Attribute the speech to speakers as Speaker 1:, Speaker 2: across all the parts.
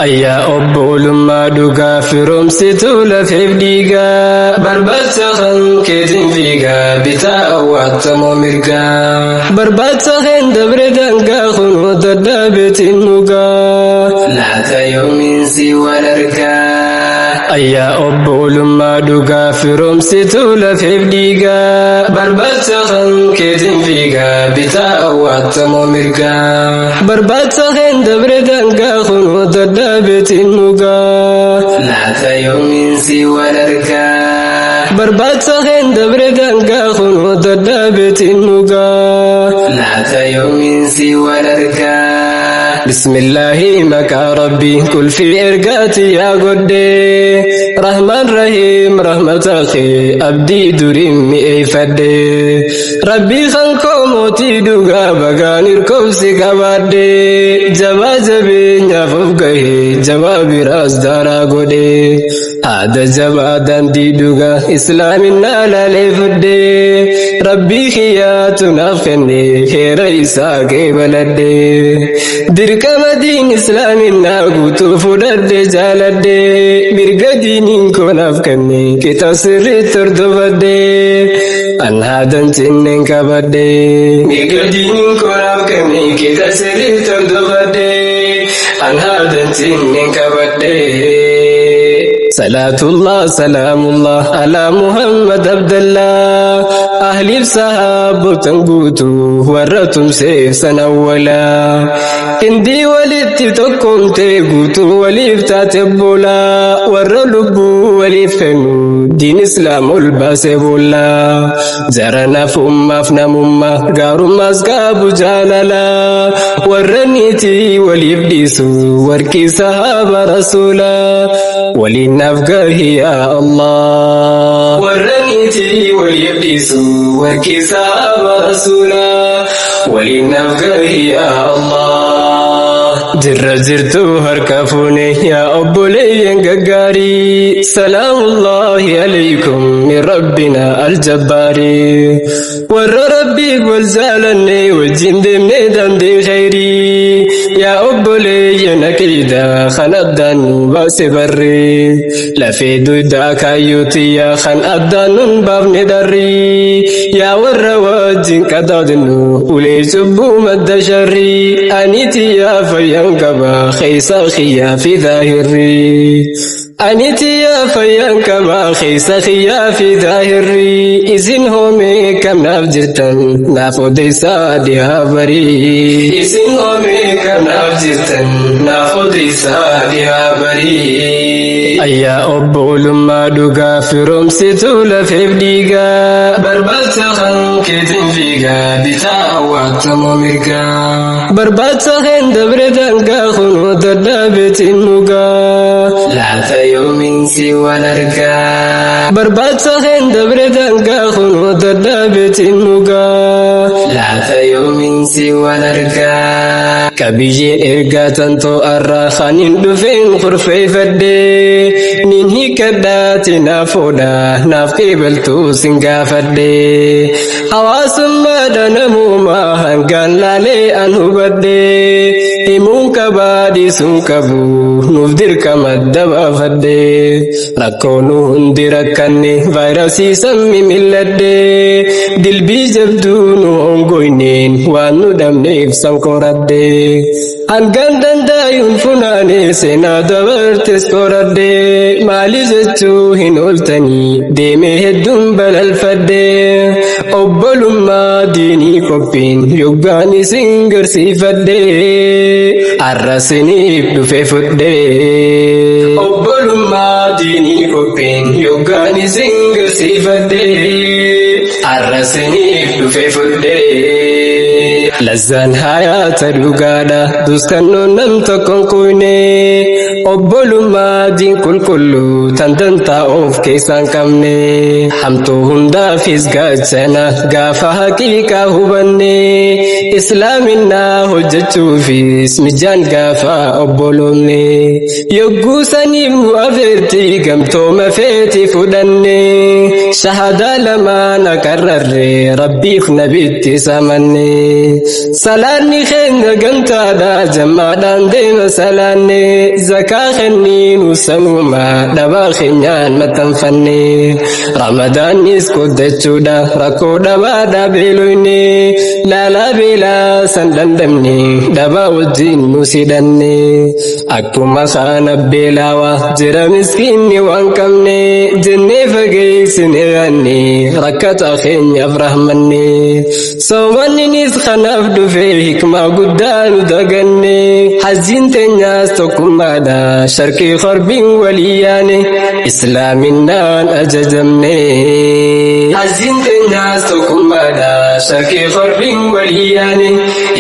Speaker 1: Ayyaa obbolummaa dhugaa firoomsituu lafeef dhiigaa barbaacha kan keetiin fiigaa bitaa awwaatamoo mirgaa barbaacha kan dabre dangaa kunoo dadhaabeetiin dhugaa laata yoomiinsi wal argaa. Ayyaa obbolummaa dhugaa firoomsituu lafeef dhiigaa barbaacha kan keetiin fiigaa bitaa awwaatamoo mirgaa barbaacha kan dabre dangaa kunoo dadhaabeetiin beetiin dhugaa laata yoomiinsi wal argaa barbaacha kan dabre dangaa kunoo dadhaabeetiin dhugaa laata yoomiinsi wal argaa. Bismillaahi maqaa rabbii kulfii ergaati yaa godhee rahmaan rahiim rahmata kee abdii duriin mi'eeffadhee rabbii kan koo mootii dhugaa bagaan hirkoofsi qabaadhee jabaa jabeenyaaf of gahee jabaa biraas daaraa godhee haada jabaa daandii dhugaa islaaminaa laaleeffadhee rabbii kiyyaatu naaf kennee heera isaa qeebaladhee dirqama diin islaaminaa guutuu fudhadhee jaaladhee mirga diiniin koo naaf kennee qixa sirriitti hordofadhee an haadan cinneen qabadhee mirga diiniin koo naaf kennee qixa sirriitti hordofadhee an haadan cinneen qabadhee. Salaatullah salaamullah alaa Muhammad Abdallah ahliif sahaabotan guutuu warra tumseef san awwalaa hindii walitti tokkoomtee guutuu waliif taate boolaa warra lubbuu waliif kennu diin islaam ol baasee boollaa jaranaaf ummaaf namummaa gaarummaas qaabu jaalalaa warra niitii waliif dhiisu warqii sahaaba rasuulaa waliin nafgahi yaa Allah warra niitii waliif dhiisu warqii sahaaba rasuulaa waliin nafgahi yaa Allah. Jirra jirtu harka fuune yaa obboleeyyan gaggaarii salaamullahi alaykum min rabbina aljabbaari warra rabbii wal jaalanne wajjin deemne dandee khayrii yaa obboleeyyan aqiidaa kan addaan nu baase barree lafee duydaa kaayyootiyaa kan addaan nun baafne darrii yaa warra wajjin qadaadnu ulee cubbuu madda sharrii anitiyaa fayyan kaba khaysa khiya fi dhahiri anitiya fayyan kaba khaysa khiya fi dhahiri izin home kam naaf jirtan naaf odeysa dihabari izin home kam naaf jirtan naaf odeysa dihabari. Ayyaa obbolummaa dhugaa firoomsituu lafeef dhiigaa barbaacha kan keetiin fiigaa bitaa awwaatamoo mirgaa barbaacha kan dabre dangaa kunoo dadhaabeetiin dhugaa laata yoomiinsi wal argaa barbaacha kan dabre dangaa kunoo dadhaabeetiin dhugaa laata yoomiinsi wal argaa. Qabiyyeen ergaa tantoo arraa kan hin dhufeen kurfeeffadhee nin hiikadhaati naaf oodhaa naaf qeebaltuu sin gaafadhee hawaasummaadha namuumaa hangaan laalee an hubadhee himuun qabaa dhiisuun qabu nuuf dirqama dabaafadhee rakkoo nu hundi rakkanne vaayirasii sammi milladhee dilbii jabduu nu hongoyneen waan nu dhabneef sankoradhee hangaan dandaayuun funaanee seenaa dabartes qoradhee maali jechuu hin ooltanii deemee hedduun balalfadhee obbolummaa diinii qophiin yoggaan isin garsiifadhee arrasiniif dhufe fudhee obbolummaa diinii qophiin yoggaan isin garsiifadhee arrasiniif dhufe fudhee. Lazzaan hayaata dhugaadha duskannoon nam tokkon kuyne obbolummaa diin qulqulluu tan dantaa of keessaan qabne hamtuu hundaafis gaachana gaafa haqiiqaa hubanne islaaminaa hojjechuufis mijaan gaafa obboloomne yogguu saniif nu afeertii gamtooma feeti fudhanne shahadaa lamaan aqarrarre rabbiif nabitti samanne salaanni keenya gamtaadha jammaadhaan deema salaanne zakaa kenniinu sanuma dhabaa keenyaan maxxanfanne ramadaannis qoddachuudha rakkoo dhabaadha beeloyne laalaa beelaa san dandamne dhabaa wajjin nu sidhanne akkuma kana beelaawa jira miskiinni waan qabne jennee fageessine yaanne rakkata keenyaaf rahmanne soomanninis kanaaf dhufe hikmaa guddaa nu daganne hajjiin teenyaas tokkummaadha sharkii qorbiin walii yaane islaaminaan ajajamne hajjiin teenyaas tokkummaadha sharkii qorbiin walii yaane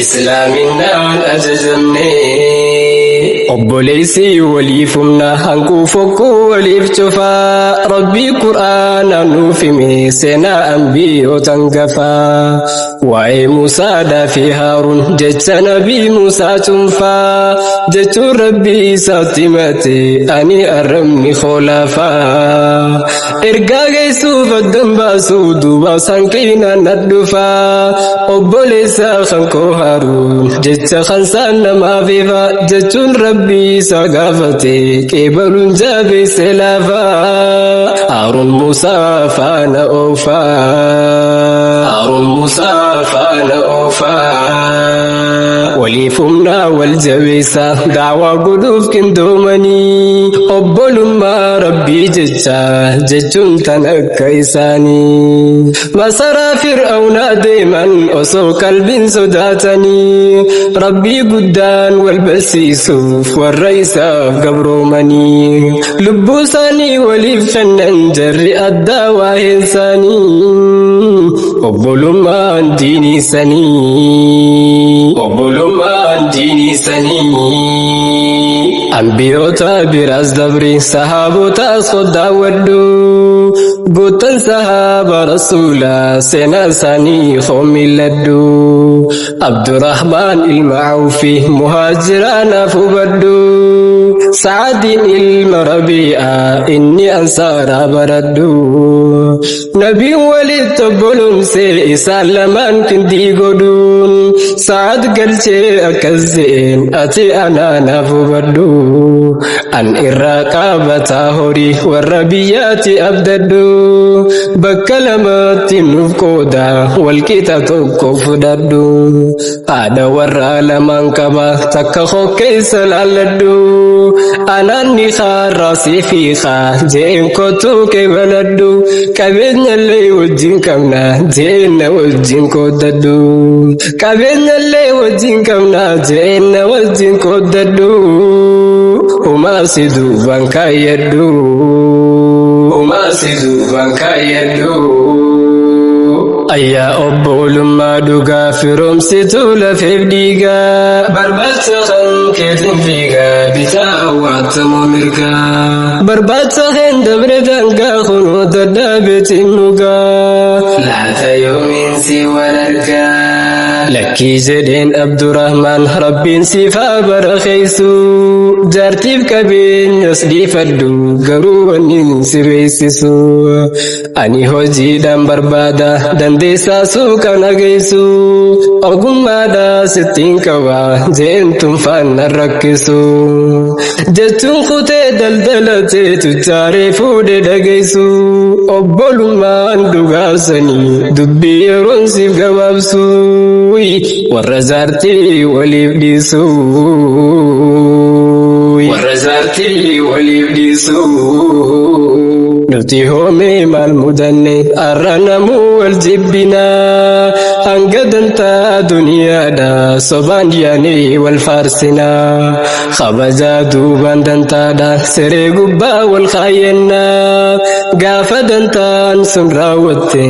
Speaker 1: islaaminaan ajajamne obboleessi waliif humna hanquu fokkuu waliif cufaa rabbii qur'aana nuuf hime seenaa anbiyootan gafaa waa'ee Muusaadhaa fi Haaruun jecha nabii Muusaa cunfaa jechuun rabbii isaatti himate ani arrabni khoolaafaa ergaa geessuuf addan baasuu duuba sanqiina nadhufaa obboleessa kankoo Haaruun jecha kansaan namaaf ifa jechuun rabbii isaa gaafate qeebaluun jabeesse laafaa Haaruun Muusaa faana oofaa Haaruun Muusaa faana oofaa waliif humna wal jabeessa daawaa godhuuf qindoomanii obbolummaa rabbii jecha jechuun tan akka isaanii masaraa fir'aawnaa deeman osoo qalbiin sodaatanii rabbii guddaan wal barsiisuuf warra isaaf gabroomanii lubbuu isaanii waliif kennan jarri addaa waa'een isaanii obbolummaan diinii sanii obbolummaan diinii sanii anbiyoota biraas dabri sahaabotaas qoddaawwadhu gootan sahaaba rasuulaa seenaa isaanii hoomilladhu Abdurrahmaan ilma Awfi muhaajiraanaaf hubadhu Sa'adiin ilma Rabii'aa inni ansaaraa baradhu nabiin walitti obboloomse isaan lamaan kindii godhuun Sa'ad galchee akkas je'een ati anaanaaf hubadhu an irraa qaabataa horii warra biyyaatti abdadhu bakka lamatti nuuf qooda walqixa tokko fudhadhu haadha warra lamaan qaba takka hokkeessa laalladhu anaanni kaarraa siifiiqaa je'een kottuu qeebaladhu qabeenyallee wajjin qabna je'een na wajjin qooddadhu qabeenyallee wajjin qabna je'een na wajjin qooddadhu umaasi duubaan kaayyadhu umaasi duubaan kaayyadhu ayyaa obbolummaa dhugaa firoomsituu lafeef dhiigaa barbaacha kan keetiin fiigaa bitaa hawwaatamoo mirgaa barbaacha kan dabre dangaa kunoo dadhaabeetiin dhugaa laata yoomiin si wal argaa lakkii jedheen Abdurrahmaan rabbiin siifaa barakeessu jaartiif qabeenyas dhiifadhu garuu wannin si beeksisu ani hojiidhaan barbaada dandeessaa suuqan ageessu ogummaadha sittiin qaba jeen tunfaan rakkisu jechuun kutee daldalatee tujjaaree fuudhee dhageessu obbolummaan dhugaasanii dubbii yeroon siif gabaabsu warra jaartii waliif dhiisu warra jaartii waliif dhiisu nuti hoomee maal mudanne arra namuu wal jibbinaa hanga dantaa duniyaadha sobaan yaanee wal faarsinaa kabajaa duubaan dantaadha siree gubbaa wal kaayyannaa gaafa dantaan sun raawwatte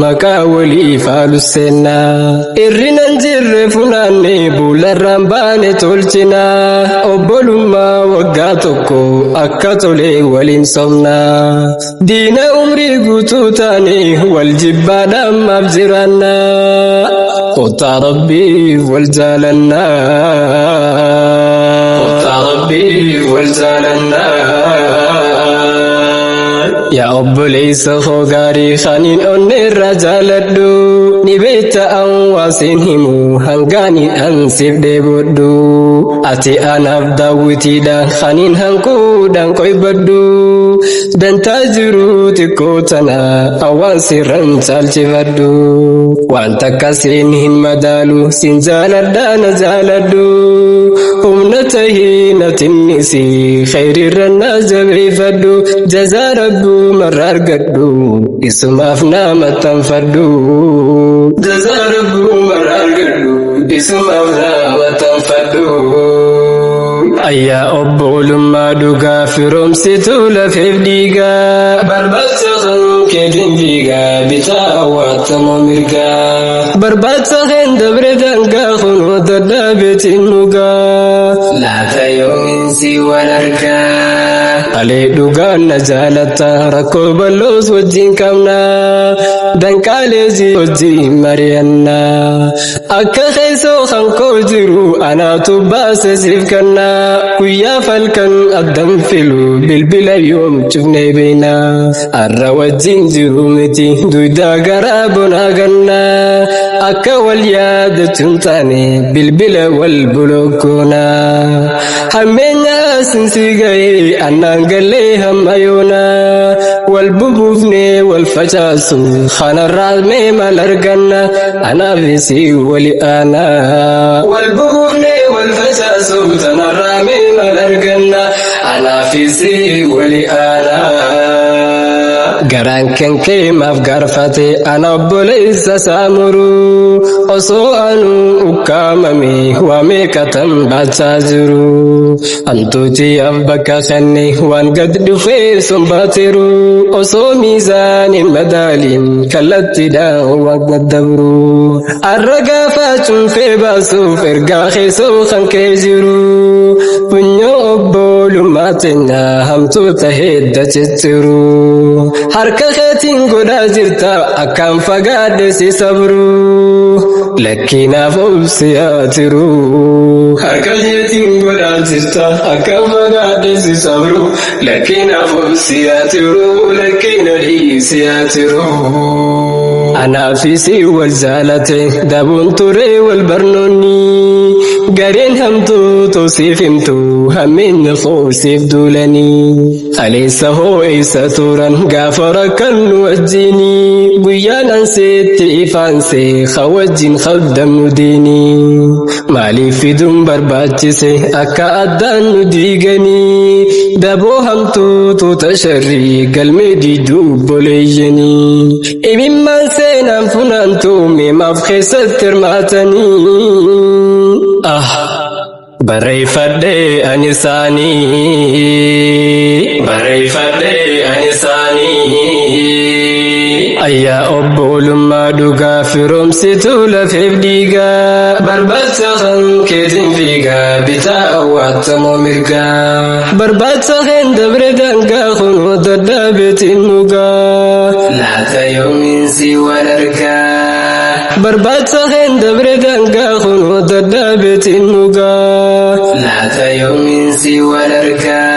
Speaker 1: maqaa walii faalussennaa irrinan jirre funaanne buularraan baane tolchinaa obbolummaa waggaa tokko akka tolee waliin somnaa diina umrii guutuu taane wal jibbaadhaan maaf jiraannaa qottaa rabbii wal jaalannaa qottaa rabbii wal jaalannaa yaa obboleessa koo gaarii kaniin onne irraa jaaladhu ni beekta beekta an waasin himu hangaani an siif dheebodhu ati anaaf daawwitiidha kaniin hanquudhaan qoybadhu dantaa jiru xiqqoo tana awwaan sirran caalchifadhu waan takka siin hin madaalu sin jaaladhaa na jaaladhu humna tahii na tinnisi khayrirra na jabeeffadhu jazaa rabbu marra argadhu isumaaf na maxxanfadhu jazaa rabbu marra argadhu isumaaf na maxxanfadhu ayyaa obbolummaa dhugaa firoomsitu lafeef dhiigaa barbaadsa kan keetiin fiigaa bitaa awwaatamoo mirgaa barbaadsa kan dabre dangaa kunoo dadhaabeetiin dhugaa laata yoomin si wal argaa alee dhugaan na jaalatta rakkoo balloos wajjin qabna danqaaleesi wajjin mari'anna akka keessoo kan koo jiru anaatu baase siif kanna guyyaa falkan addan filu bilbila yoom cufnee beeyna arra wajjin jiru miti duydaa garaa bonaa ganna akka wal yaadachuun taane bilbila wal bulokkoona hammeenya sinsi ga'ee annaan gallee hamma yoona wal bubuufne wal facaasu kanarraa mee mal arganna anaafisi wali aanaa wal bubuufne wal facaasu kanarraa mee mal arganna anaafisi wali aanaa garaan kan kee maaf gaarfate ana obboleessa saamuru osoo anu ukkaamame waa meeqatan baachaa jiru antuuti af bakka kanne waan gad dhufee sombaateeru osoo miizaan hin madaalin kallattiidhaan waan gaddabru arra gaafaachuun fee baasuuf ergaa keessoo kan kee jiru funyoo obbolummaa teenya hamtuuta hedda cicciru harka keetiin godhaa jirta akkaan fagaadhe si sabru lakkinaaf obsiyaa tiru harka keetiin godhaa jirta akkaan fagaadhe si sabru lakkinaaf obsiyaa tiru lakkina dhiisiyaa tiru anaafisi wal jaalate dabuun ture wal barnoonni gareen hamtuu toosiif himtu hammeenya foosiif duulanii aleessa hoo eessa turan gaafa rakkan nu wajjini guyyaan anseetti ifaansee ka wajjin qabdamnu diini maaliif fiduun barbaachise akka addaan nu diiganii daboo hamtuu tuuta sharrii galmee diiduu boleeyyanii imimmaan seenaan funaantuu meemaaf keessatti hirmaatanii barreeffadhee ani isaanii ayyaa obbolummaa dhugaa firoomsitu lafeef dhiigaa barbaadsa kan keetiin fiigaa bitaa awwaatamoo mirgaa barbaadsa kan dabre dangaa kunoo dadhaabeetiin dhugaa laata yoomin si wal argaa barbaadsa kan dabre dangaa kunoo dadhaabeetiin dhugaa laata yoomin si wal argaa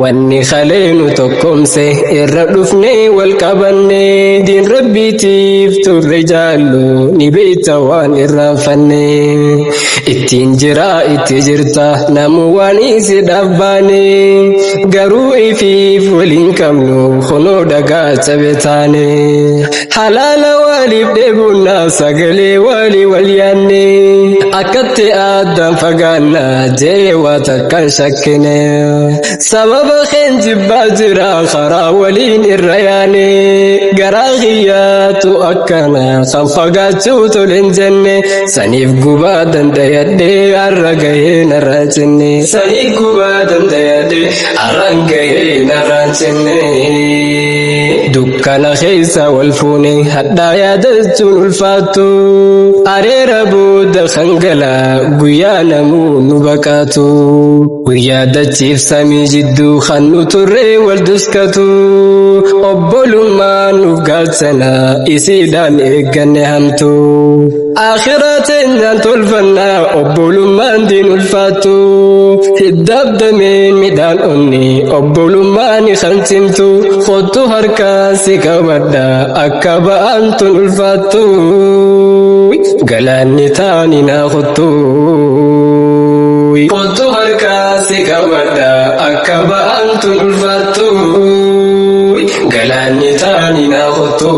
Speaker 1: wanni khaleenu tokkomse irra dhufne wal qabanne diin rabbiitiif turre jaallu ni beekta waan irraanfanne ittiin jira itti jirta namu waan isi dhaabbaane garuu ifiif waliin qabnu kunoo dhagaa cabe taane halaala waliif dheebunna sagalee walii wal yaanne akkatti addaan fagaanna jee waa takkan shakkine sababa keen jibbaa jira karaa waliin irra yaane garaa kiyyaatu akkana kan fagaachuu tolen jenne saniif gubaa dandayadhee arra gahee narraa jenne saniif gubaa dandayadhee arra gahee narraa jenne dukkana keessa wal fuune hadhaa yaadachuun ulfaatu areera booda kan gala guyyaa namuu nu baqaatu Wiyaadachiif samii jidduu kan nu turre wal duskatu obbolummaan nuuf galchana isiidhaan eegganne hamtu akhiraa teenyaan tolfannaa obbolummaan diin ulfaatu hiddabdameen midhaan onni obbolummaan kan cimtu kottu harkaan si qabadha akka ba'aan tun ulfaattu galaanni taani naa kottu kottu harkaan si qabadha akka ba'aan tun ulfaattu galaanni taani naa kottu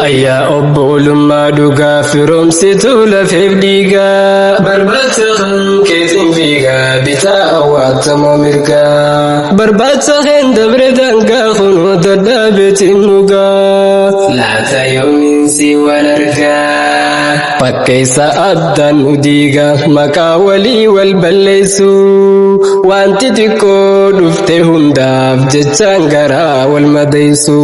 Speaker 1: ayyaa obbolummaa dhugaa firoomsitu lafeef dhiigaa barbaacha kan keetiin fiigaa bitaa awwaatamoo mirgaa barbaacha kan dabre dangaa kunoo dadhaabeetiin dhugaa laata yoomiin si wal argaa fakkeessa addaan nu diigaa maqaa walii wal balleessu wanti xiqqoo dhufte hundaaf jechaan garaa wal madeessu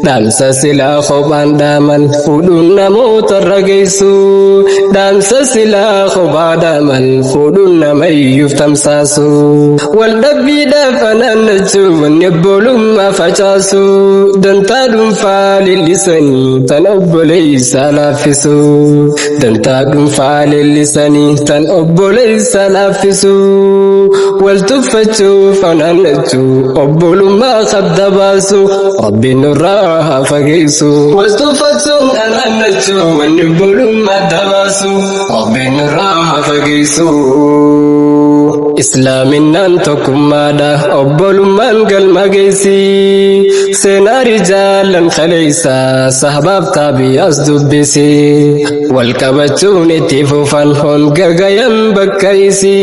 Speaker 1: dhaamsa silaa kophaan dhaaman fuudhuun namoota rageessu dhaamsa silaa kophaa dhaaman fuudhuun namayyuuf tamsaasu wal dhabbiidhaaf anaannachuu wanni obbolummaa facaasu dantaa dhuunfaa lillisanii tan obboleessaa laaffisu dantaa dhuunfaa lillisanii tan obboleessaa laaffisu wal tuffachuuf anaannachuu obbolummaa qabda baasu rabbiin nurraa haa fageessu wal tuffachuun anaannachuu wanni obbolummaa dabaasu rabbiin nurraa haa fageessu islaaminaan tokkummaadha obbolummaan galma geessi seenaa rijaalan kaleessa sahabaaf taabi'aas dubbisi wal qabachuun itti fufan honga gayan bakka isi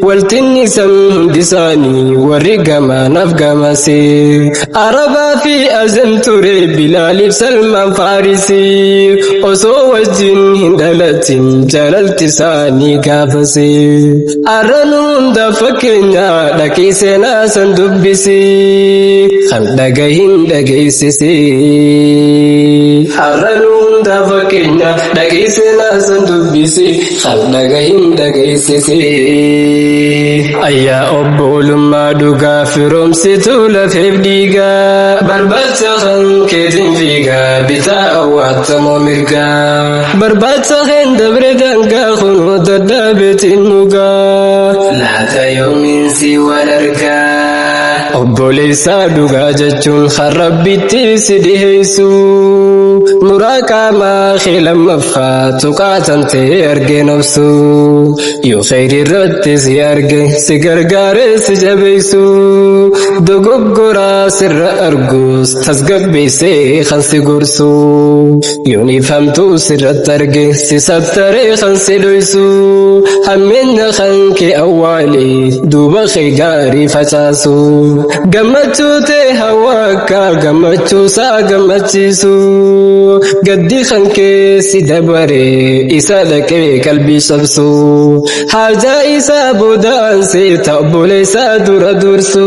Speaker 1: waltinnisan hundisaanii warri gamaanaaf gamasi arabaa fi azam ture bilaaliif salmaan faarisi osoo wajjin hin dhalatin jaalalti isaanii gaafasi hunda fakkeenya dhaqii seenaa san dubbisi kan dhagahin dhageessisi har'an hunda fakkeenya dhaqii seenaa san dubbisi kan dhagahin dhageessisi ayyaa obbolummaa dhugaa firoomsitu lafeef dhiigaa barbaacha kan keetiin fiigaa bitaa awwaatamoo mirgaa barbaacha kan dabre dangaa kunoo dadhaabeetiin dhugaa laata yoomiin si wal argaa obboleessaa dhugaa jechuun kan rabbitti si dhiheessu muraa qaamaa kee lammaffaa tuqaatan ta'e argeen obsu yoo khayri irratti si arge si gargaare si jabeessu dogoggoraa sirra argus tasgabbeessee kan si gorsu yoon ifamtuu sirratti arge si sattaree kan si dhoysu hammeenya kan kee awwaale duuba kee gaarii facaasu gammachuu ta'e hawwaakka gammachuusaa gammachiisu gaddi kan kee si dabare isa dhaqee qalbii cabsu haajaa isaa boodaan seeta obboleessaa dura dursu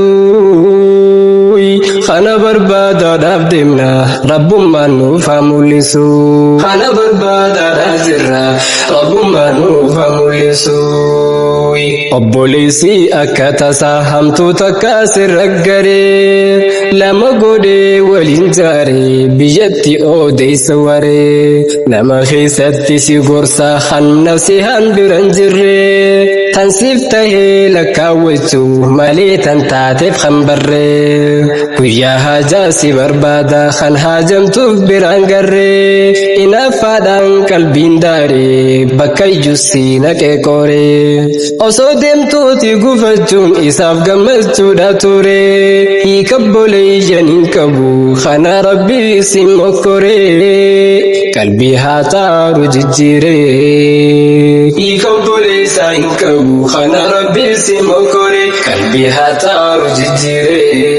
Speaker 1: kana barbaadaadhaaf deemna rabbummaan nuuf haa mul'isu kana barbaadaadhaaf jirra rabbummaan nuuf haa mul'isu obboleessi akka tasaa hamtuu takka sirra garee lama godhee waliin jaaree biyyatti odeessa waree nama keessatti si gorsa kan nafsihaan biran jirree tan siif tahee lakkaawwachuu malee tan taateef kan barree guyyaa haajaa si barbaada kan haajamtuuf biraan garree inaaffaadhaan qalbiin daaree bakka iyyuu si naqee qoree osoo deemtuuti gufachuun isaaf gammachuudha ture hiikabboleeyyan qabu kana rabbii si mokkoree qalbii haa taaru jijjiiree hiikabboleessaa hin qabu kana rabbii si mokkoree qalbii haa taaru jijjiiree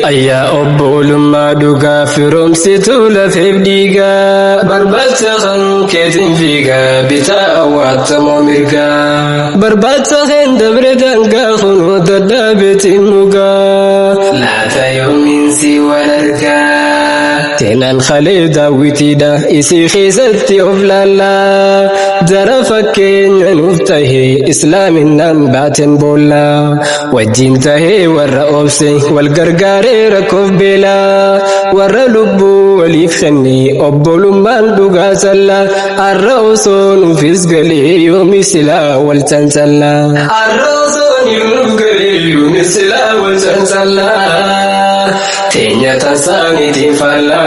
Speaker 1: ayyaa obbolummaa dhugaa firoomsitu lafeef dhiigaa barbaacha kan keetiin fiigaa bitaa awwaatamoo mirgaa barbaacha kan dabre dangaa kunoo dadhaabeetiin dhugaa laata yoomiin si wal argaa teenan khalee daawwitiidha isii keessatti of laalla jara fakkeenya nuuf tahee islaaminaan baateen boolla wajjin tahee warra obse wal gargaaree rakkoof beela warra lubbuu waliif kenne obbolummaan dhugaa salla arra osoo nuufis galee yoomi silaa wal cancalla arra osoo nuuf galee yoomi silaa wal cancalla teenya tasaaniitiin faalla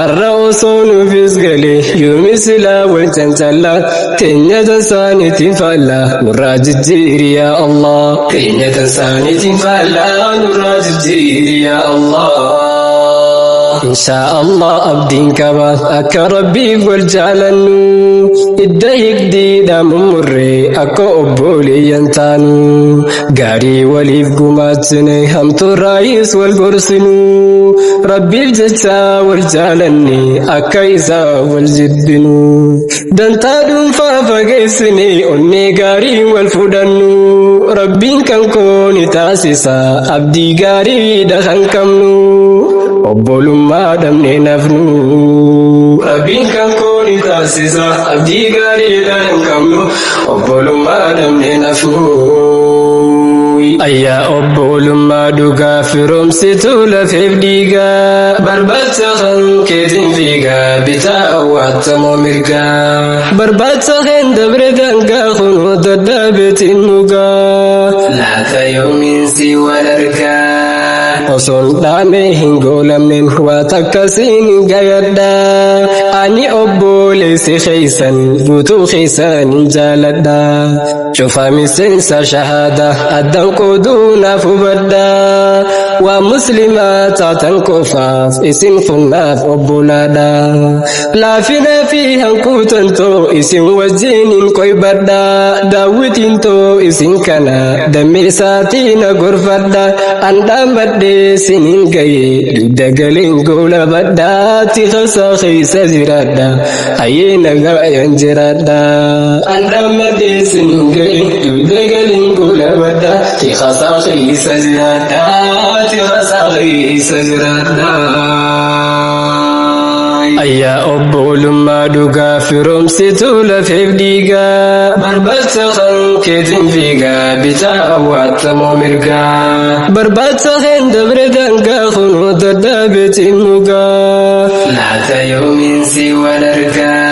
Speaker 1: arra osoo nuufis galee yoomi silaa wal cancalla teenya tasaaniitiin faalla nurraa jijjiiri yaa Allah teenya tasaaniitiin faalla nurraa jijjiiri yaa Allah Insha'Allah abdiin qaba akka rabbiif wal jaalannu idda higdiidha mummurree akka obboleeyyan taanu gaarii waliif gumaachine hamtuurraayis wal gorsinu rabbiif jecha wal jaalanne akka isaa wal jibbinu dantaa dhuunfaa fageessine onnee gaarii wal fudhannu rabbiin kan kooni taasisa abdii gaariidha kan qabnu obbolummaa dhabnee nafnu rabbiin kan kooni taasisa abdii gaariidha kan qabnu obbolummaa dhabnee nafnu ayyaa obbolummaa dhugaa firoomsitu lafeef dhiigaa barbaacha kan keetiin fiigaa bitaa awwaatamoo mirgaa barbaacha kan dabre dangaa kunoo dadhaabeetiin nugaa laata yoomiinsi wal argaa osoon dhaamee hin goolamnen waa takkasiin gayadha ani obboleessi keeysan guutuu keeysan jaaladha cufa miseensa shahaada addan qooduu naaf hubadha waa muslimaa taatan qofaaf isin funnaaf obbolaadha laafina fi hankuutantoo isin wajjiniin qoybadha daawwitiintoo isin kana dammeessaatiin gorfadha andhaamadhe sinin gaye dagaleen goola badhaati khasa keessa jiraadha ayyee nagaayan jiraadha andhaamadhe sinin gaye dagaleen goola badhaati khasa keessa jiraadha khasa keessa jiraadha ayyaa obbolummaa dhugaa firoomsitu lafeef dhiigaa barbaacha kan keetiin fiigaa bitaa awwaatamoo mirgaa barbaacha kan dabre dangaa kunoo dadhaabeetiin nugaa laata yoomiinsi wal argaa